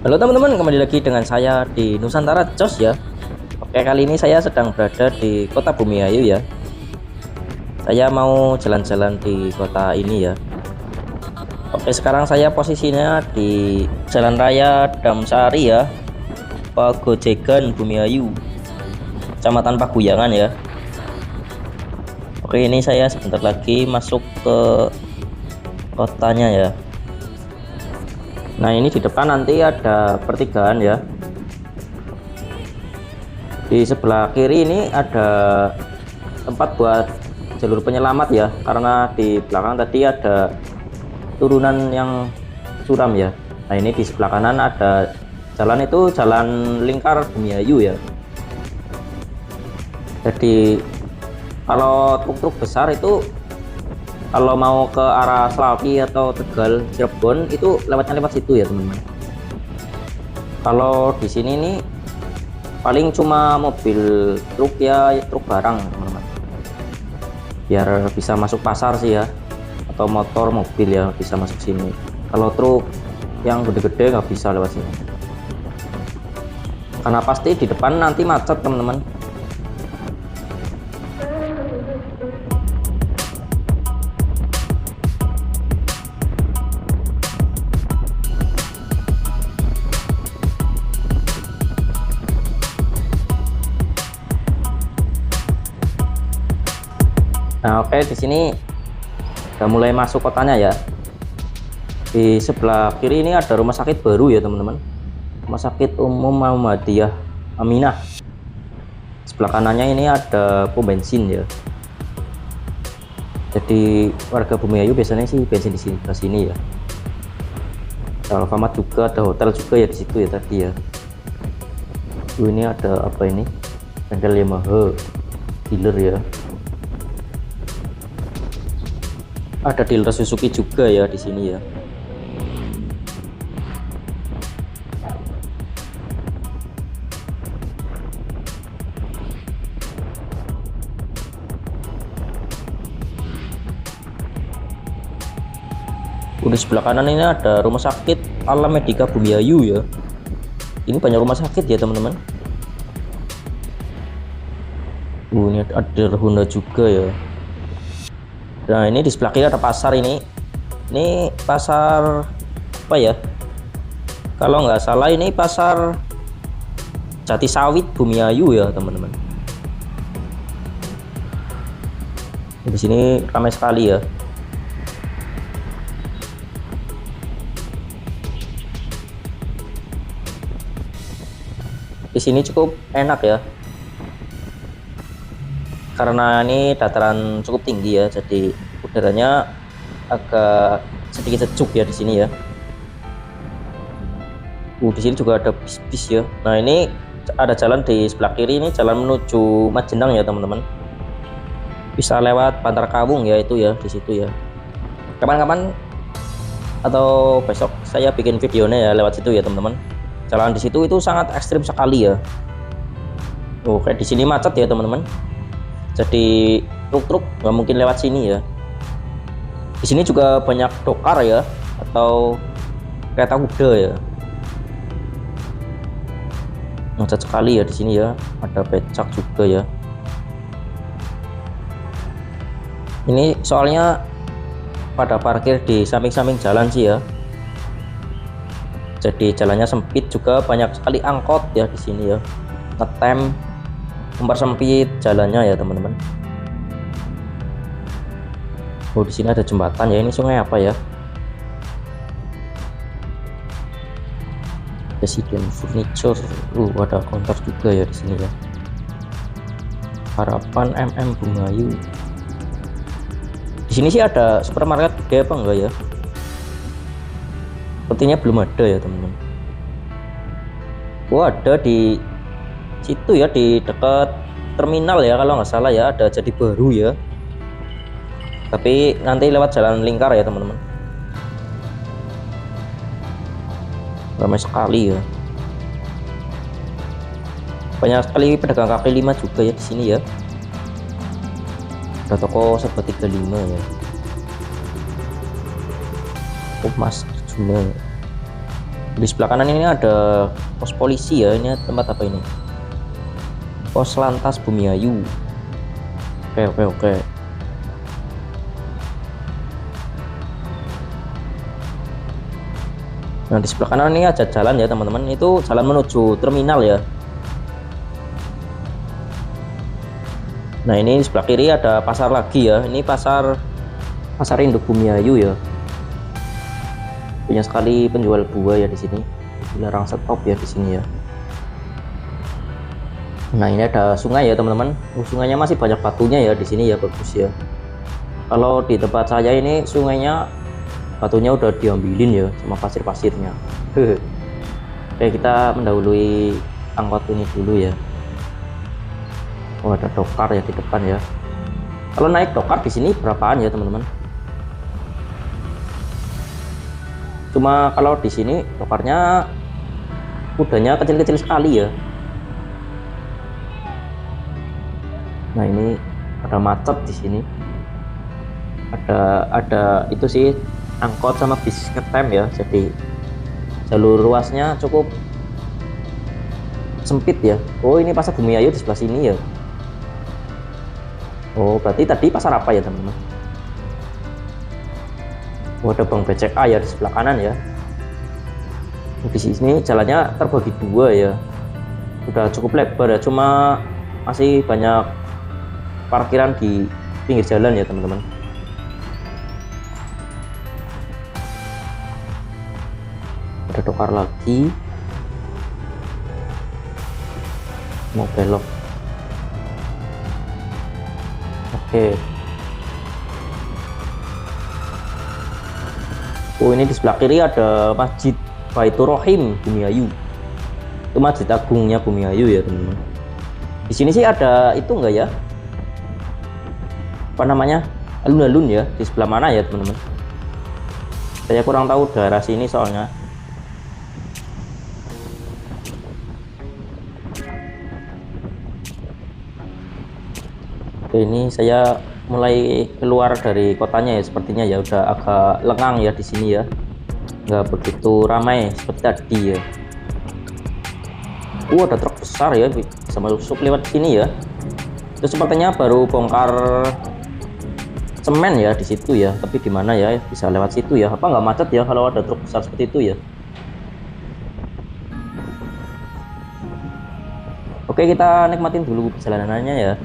Halo teman-teman, kembali lagi dengan saya di Nusantara Jos ya. Oke, kali ini saya sedang berada di Kota Bumiayu ya. Saya mau jalan-jalan di kota ini ya. Oke, sekarang saya posisinya di Jalan Raya Damsari ya, Pagojegan Bumiayu, Kecamatan Paguyangan ya. Oke, ini saya sebentar lagi masuk ke kotanya ya. Nah, ini di depan nanti ada pertigaan ya. Di sebelah kiri ini ada tempat buat jalur penyelamat ya, karena di belakang tadi ada turunan yang curam ya. Nah, ini di sebelah kanan ada jalan, itu jalan lingkar Bumiayu ya. Jadi kalau truk-truk besar itu kalau mau ke arah Selaki atau Tegal, Cirebon itu lewatnya lewat situ ya teman-teman. Kalau di sini nih paling cuma mobil truk ya, truk barang teman-teman. Biar bisa masuk pasar sih ya, atau motor mobil ya bisa masuk sini. Kalau truk yang gede-gede nggak bisa lewat sini. Karena pasti di depan nanti macet teman-teman. Nah, oke, di sini udah mulai masuk kotanya ya. Di sebelah kiri ini ada rumah sakit baru ya teman-teman. Rumah sakit umum Muhammadiyah Aminah. Sebelah kanannya ini ada pom bensin ya. Jadi warga Bumiayu biasanya sih bensin di sini, ke sini ya. Ada Alfamart juga, ada hotel juga ya di situ ya tadi ya. Ini ada apa ini? Bengkel Yamaha, dealer ya. Ada dealer Suzuki juga ya di sini ya. Di sebelah kanan ini ada rumah sakit Alam Medika Bumiayu ya. Ini banyak rumah sakit ya teman-teman. Ini ada Honda juga ya. Nah, ini di sebelah kiri ada pasar ini. Ini pasar apa ya? Kalau nggak salah ini pasar Jatisawit Bumiayu ya teman-teman. Di sini ramai sekali ya. Di sini cukup enak ya. Karena ini dataran cukup tinggi ya, jadi udaranya agak sedikit sejuk ya di sini ya. Di sini juga ada bis-bis ya. Nah, ini ada jalan di sebelah kiri, ini jalan menuju Majenang ya teman-teman. Bisa lewat Bantar Kawung ya, itu ya di situ ya. Kapan-kapan atau besok saya bikin videonya ya lewat situ ya teman-teman. Jalan di situ itu sangat ekstrim sekali ya. Kayak di sini macet ya teman-teman. Jadi truk-truk nggak mungkin lewat sini ya. Di sini juga banyak dokar ya, atau kereta kuda ya. Macet sekali ya di sini ya. Ada becak juga ya. Ini soalnya pada parkir di samping-samping jalan sih ya. Jadi jalannya sempit, juga banyak sekali angkot ya di sini ya. Ngetem mempersempit jalannya ya teman-teman. Di sini ada jembatan ya. Ini sungai apa ya? Presiden Furniture. Ada counter juga ya di sini ya. Harapan MM Bumiayu. Di sini sih ada supermarket gede apa enggak ya? Sepertinya belum ada ya teman-teman. Ada di situ ya, di dekat terminal ya kalau nggak salah ya, ada Jadi Baru ya. Tapi nanti lewat jalan lingkar ya teman-teman. Ramai sekali ya. Banyak sekali pedagang kaki lima juga ya di sini ya. Ada toko Serba 35 ya. Mas Arjuna. Di sebelah kanan ini ada pos polisi ya. Ini tempat apa ini? Pos Lantas Bumiayu. Oke. Nah, di sebelah kanan ini ada jalan ya teman-teman. Itu jalan menuju terminal ya. Nah, ini di sebelah kiri ada pasar lagi ya. Ini pasar induk Bumiayu ya. Banyak sekali penjual buah ya di sini. Dilarang stop ya di sini ya. Nah, ini ada sungai ya teman-teman. Sungainya masih banyak batunya ya di sini ya, bagus ya. Kalau di tempat saya ini sungainya batunya udah diambilin ya sama pasir-pasirnya. Oke, kita mendahului angkot ini dulu ya. Oh, ada dokar ya di depan ya. Kalau naik dokar di sini berapaan ya teman-teman? Cuma kalau di sini dokarnya kudanya kecil-kecil sekali ya. Nah, ini ada macet di sini. Ada itu sih angkot sama bis ngetem ya. Jadi jalur ruasnya cukup sempit ya. Oh, ini pasar Bumiayu di sebelah sini ya. Oh, berarti tadi pasar apa ya teman-teman? Oh, ada Bank BCA ya di sebelah kanan ya. Di sini jalannya terbagi dua ya. Udah cukup lebar ya. Cuma masih banyak parkiran di pinggir jalan ya teman-teman. Ada dokar lagi, mau belok. Oke. Oh, ini di sebelah kiri ada Masjid Baitur Rohim Bumiayu. Itu masjid agungnya Bumiayu ya teman-teman. Di sini sih ada itu enggak ya? Apa namanya, alun-alun ya, di sebelah mana ya teman-teman? Saya kurang tahu daerah sini soalnya. Oke, ini saya mulai keluar dari kotanya ya, sepertinya ya udah agak lengang ya di sini ya, nggak begitu ramai seperti tadi ya. Ada truk besar ya bisa masuk lewat sini ya. Itu sepertinya baru bongkar semen ya di situ ya, tapi di mana ya bisa lewat situ ya? Apa nggak macet ya kalau ada truk besar seperti itu ya? Oke, kita nikmatin dulu perjalanannya ya.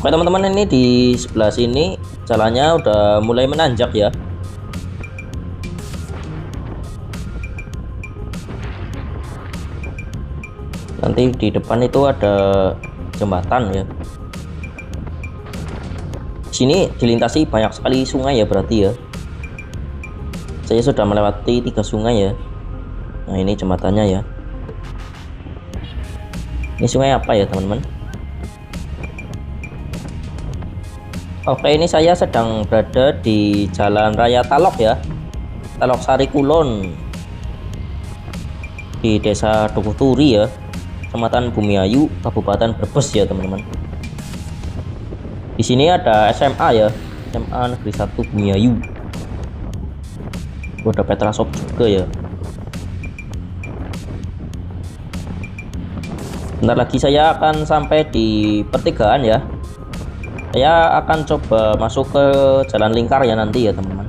Oke teman-teman, ini di sebelah sini jalannya udah mulai menanjak ya. Nanti di depan itu ada jembatan ya. Sini dilintasi banyak sekali sungai ya berarti ya. Saya sudah melewati 3 sungai ya. Nah ini jembatannya ya. Ini sungai apa ya teman-teman? Oke, ini saya sedang berada di Jalan Raya Talok ya, Talok Sari Kulon, di Desa Dukuturi ya, Kecamatan Bumiayu, Kabupaten Brebes ya teman-teman. Di sini ada SMA ya, SMA Negeri 1 Bumiayu. Ada Petra Shop juga ya. Bentar lagi saya akan sampai di pertigaan ya. Saya akan coba masuk ke jalan lingkar ya nanti ya teman-teman.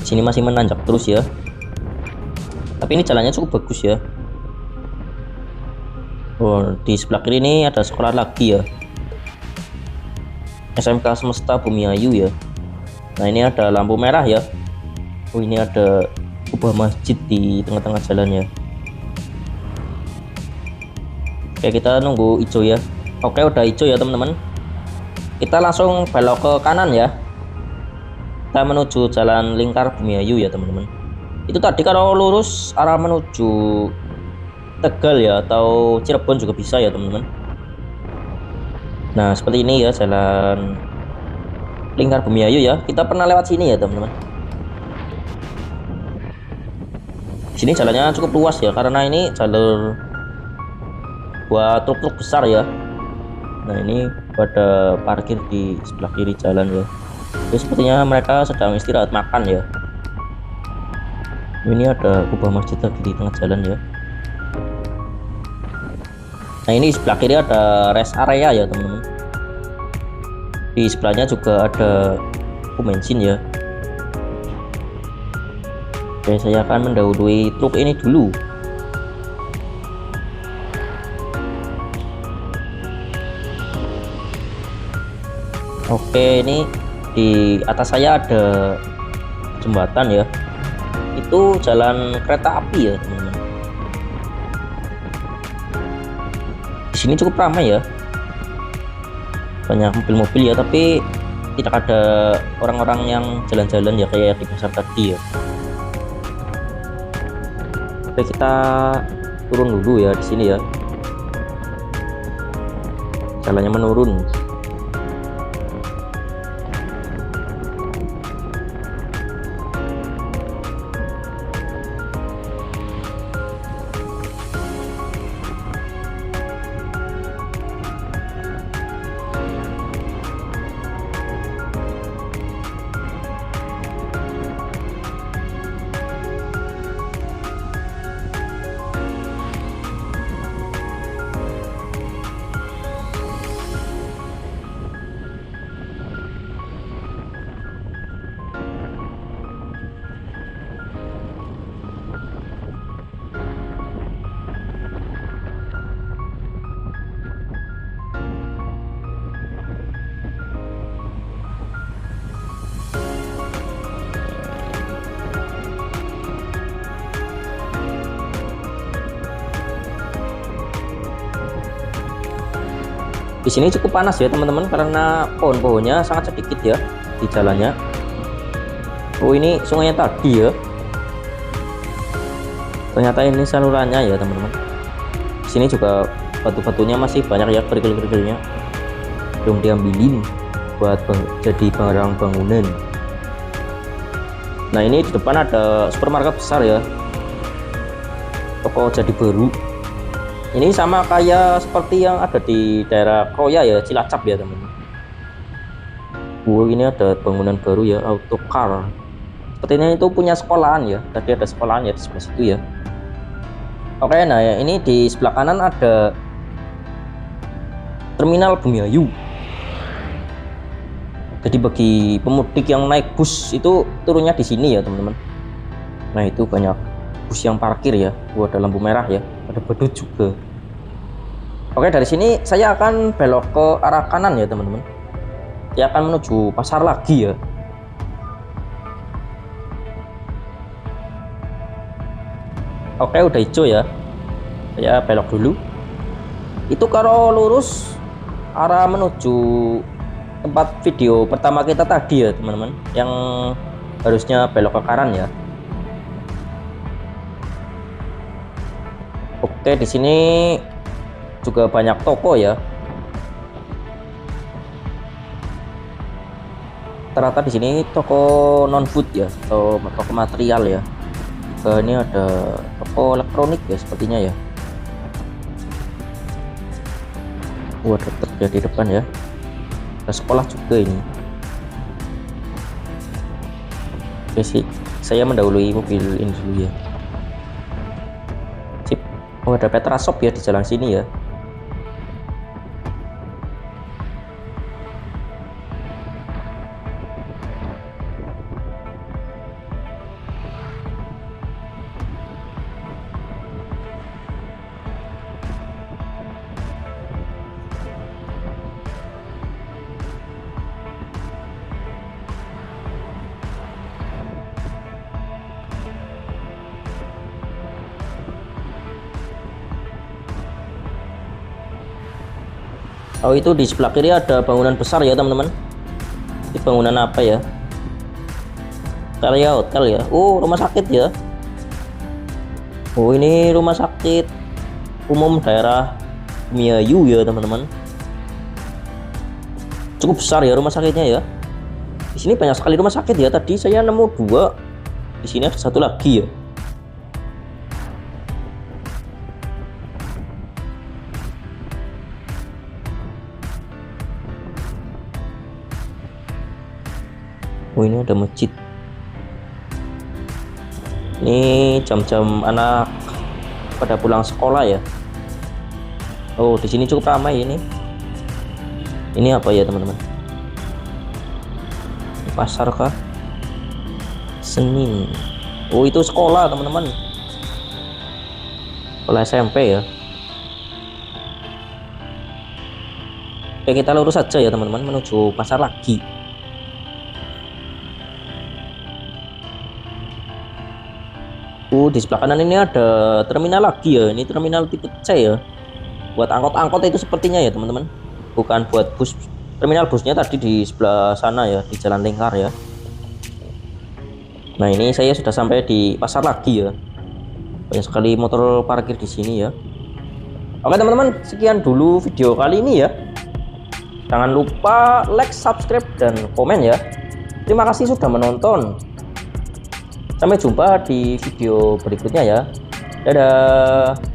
Sini masih menanjak terus ya. Tapi ini jalannya cukup bagus ya. Oh, di sebelah kiri ini ada sekolah lagi ya. SMK Semesta Bumiayu ya. Nah ini ada lampu merah ya. Oh ini ada kubah masjid di tengah-tengah jalan ya. Oke, kita nunggu hijau ya. Oke, udah hijau ya teman-teman. Kita langsung belok ke kanan ya. Kita menuju jalan lingkar Bumiayu ya teman-teman. Itu tadi kalau lurus arah menuju Tegal ya atau Cirebon juga bisa ya teman-teman. Nah seperti ini ya jalan lingkar Bumiayu ya. Kita pernah lewat sini ya teman-teman. Sini jalannya cukup luas ya karena ini jalur buat truk-truk besar ya. Nah ini pada parkir di sebelah kiri jalan ya. Jadi sepertinya mereka sedang istirahat makan ya. Ini ada kubah masjid lagi di tengah jalan ya. Nah ini sebelah kiri ada rest area ya teman-teman. Di sebelahnya juga ada pom bensin ya. Oke, saya akan mendahului truk ini dulu. Oke, ini di atas saya ada jembatan ya. Itu jalan kereta api ya teman-teman. Di sini cukup ramai ya. Banyak mobil-mobil ya, tapi tidak ada orang-orang yang jalan-jalan ya kayak di pasar tadi ya. Oke, kita turun dulu ya di sini ya. Jalannya menurun. Di sini cukup panas ya teman-teman karena pohon-pohonnya sangat sedikit ya di jalannya. Oh ini sungainya tadi ya. Ternyata ini salurannya ya teman-teman. Di sini juga batu-batunya masih banyak ya, kerikil-kerikilnya. Belum diambilin buat jadi barang bangunan. Nah ini di depan ada supermarket besar ya. Toko Jadi Baru. Ini sama kayak seperti yang ada di daerah Kroya ya, Cilacap ya teman-teman. Ini ada bangunan baru ya, Autocar. Sepertinya itu punya sekolahan ya. Tadi ada sekolahan ya di sebelah situ ya. Oke, nah ya, ini di sebelah kanan ada Terminal Bumiayu. Jadi bagi pemudik yang naik bus itu turunnya di sini ya teman-teman. Nah itu banyak bus yang parkir ya. Ada lampu merah ya, ada badut juga. Oke, dari sini saya akan belok ke arah kanan ya teman-teman. Saya akan menuju pasar lagi ya. Oke, udah hijau ya. Saya belok dulu. Itu kalau lurus arah menuju tempat video pertama kita tadi ya teman-teman, yang harusnya belok ke kanan ya. Oke, di sini juga banyak toko ya. Ternyata di sini toko non food ya, atau toko material ya. Ini ada toko elektronik ya sepertinya ya. Ada truk ya di depan ya. Ada sekolah juga ini. Oke sih, saya mendahului mobil ini dulu ya. Sip. Oh, ada Petra Shop ya di jalan sini ya. Oh, itu di sebelah kiri ada bangunan besar ya teman-teman. Ini bangunan apa ya? Karya hotel ya. Oh, rumah sakit ya. Oh, ini rumah sakit umum daerah Miayu ya teman-teman. Cukup besar ya rumah sakitnya ya. Di sini banyak sekali rumah sakit ya. Tadi saya nemu 2. Di sini ada 1 lagi ya. Oh, ini ada masjid. Ini jam-jam anak pada pulang sekolah ya. Oh, di sini cukup ramai ini. Ini apa ya teman-teman? Pasar kah? Senin. Oh, itu sekolah teman-teman. Sekolah SMP ya. Oke, kita lurus saja ya teman-teman menuju pasar lagi. Di sebelah kanan ini ada terminal lagi ya. Ini terminal tipe C ya. Buat angkot-angkot itu sepertinya ya teman-teman. Bukan buat bus. Terminal busnya tadi di sebelah sana ya, di Jalan Lingkar ya. Nah, ini saya sudah sampai di pasar lagi ya. Banyak sekali motor parkir di sini ya. Oke teman-teman, sekian dulu video kali ini ya. Jangan lupa like, subscribe, dan komen ya. Terima kasih sudah menonton. Sampai jumpa di video berikutnya ya. Dadah.